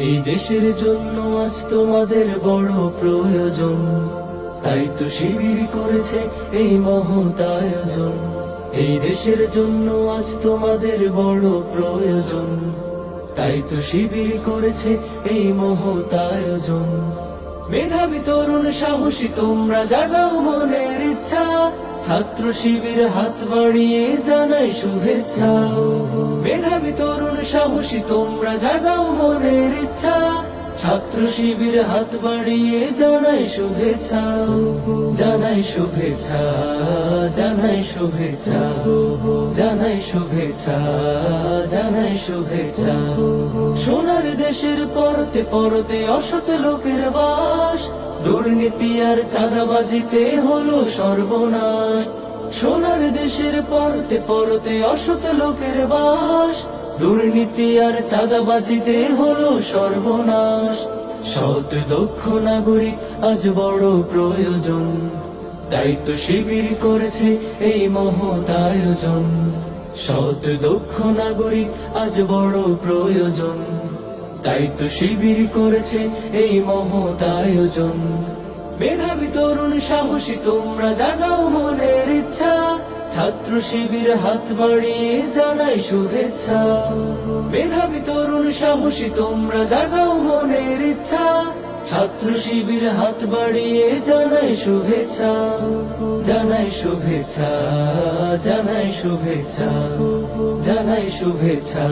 এই দেশের জন্য আজ তোমাদের বড় প্রয়োজন, তাই তো শিবির করেছে এই মহৎ আয়োজন। এই দেশের জন্য আজ তোমাদের বড় প্রয়োজন, তাই তো শিবির করেছে এই মহৎ আয়োজন। মেধাবী তরুণ সাহসী তোমরা জাগাও মনের ইচ্ছা, ছাত্র শিবির হাত বাড়িয়ে জানাই শুভেচ্ছা। মেধাবী তরুণ সাহসী তোমরা জাগাও মনের ইচ্ছা, ছাত্র শিবির হাত বাড়িয়ে জানাই শুভেচ্ছা। জানাই শুভেচ্ছা, জানাই শুভেচ্ছা, জানাই শুভেচ্ছা, জানাই শুভেচ্ছা। সোনার দেশের পরতে পরতে অসৎ লোকের বাস, দুর্নীতি আর চাঁদাবাজিতে হলো সর্বনাশ। সোনার দেশের পরতে পরতে অসৎ লোকের বাস, দুর্নীতি আর চাঁদাবাজিতে হলো সর্বনাশ। সৎ দক্ষ নাগরিক আজ বড় প্রয়োজন, তাই তো শিবির করেছে এই মহৎ আয়োজন। সৎ দক্ষ নাগরিক আজ বড় প্রয়োজন, তাই তো শিবির করেছে এই মহৎ আয়োজন। মেধাবী তরুণ সাহসী তোমরা জাগাও মনের ইচ্ছা, ছাত্র শিবির হাত বাড়িয়ে জানাই শুভেচ্ছা। মেধাবী তরুণ সাহসী তোমরা জাগাও মনের ইচ্ছা, ছাত্র শিবির হাত বাড়িয়ে জানাই শুভেচ্ছা। জানাই শুভেচ্ছা, জানাই শুভেচ্ছা, জানাই শুভেচ্ছা,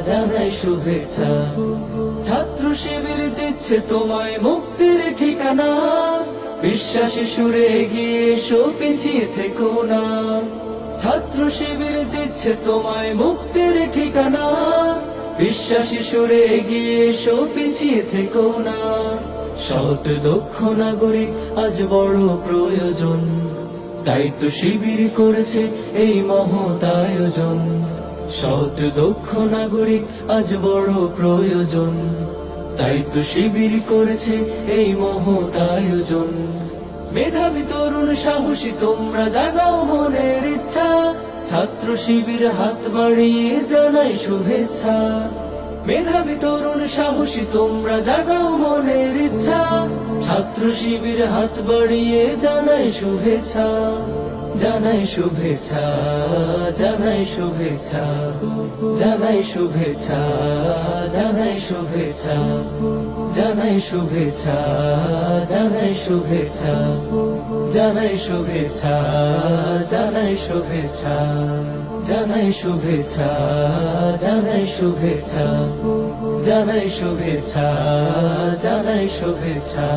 জানাই শুভেচ্ছা। ছাত্র শিবির দিচ্ছে তোমায় মুক্তির ঠিকানা, বিশ্বাসী সুরে এগিয়ে এসো পিছিয়ে থেকো না। ছাত্র শিবির দিচ্ছে তোমায় মুক্তির ঠিকানা, বিশ্বাসী সুরে এগিয়ে এসো পিছিয়ে থেকো না। সৎ দক্ষ নাগরিক আজ বড় প্রয়োজন, তাই তো শিবির করেছে এই মহৎ আয়োজন। সৎ দক্ষ নাগরিক আজ বড় প্রয়োজন, তাই তো শিবির করেছে এই মহৎ আয়োজন। মেধাবী তরুণ সাহসী তোমরা জাগাও মনের ইচ্ছা, ছাত্র শিবির হাত বাড়িয়ে জানাই শুভেচ্ছা। মেধাবী তরুণ সাহসী তোমরা জাগাও মনের ইচ্ছা, ছাত্র শিবির হাত বাড়িয়ে জানাই শুভেচ্ছা। জানাই শুভেচ্ছা, জানাই শুভেচ্ছা, জানাই শুভেচ্ছা, জানাই শুভেচ্ছা, জানাই শুভেচ্ছা, জানাই শুভেচ্ছা, জানাই শুভেচ্ছা, জানাই শুভেচ্ছা, জানাই শুভেচ্ছা, জানাই শুভেচ্ছা, জানাই শুভেচ্ছা, জানাই শুভেচ্ছা।